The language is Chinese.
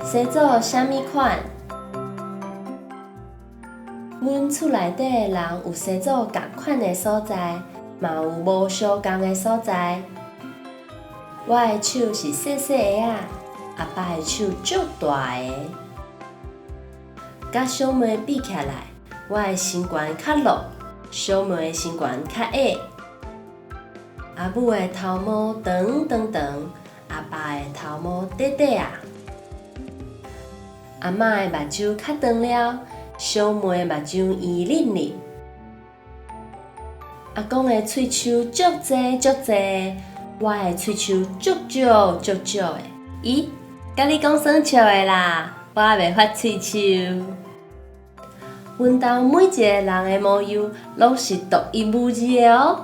洗做啥物款？阮厝内底的人有洗做共款的所在，嘛有无相共的所在。我的手是细细的啊，阿爸的手足大个。甲小妹比起来，我的身悬较落，小妹的身悬较矮。阿母的头毛长长长，阿爸的头毛短短啊。阿嬷的目睭较长了，小妹的目睭圆润润。阿公的喙鬚足济足济，我的喙鬚足的。咦，甲你讲算笑的啦，我还袂发喙鬚。阮兜每一个人的模样拢是独一无二的哦。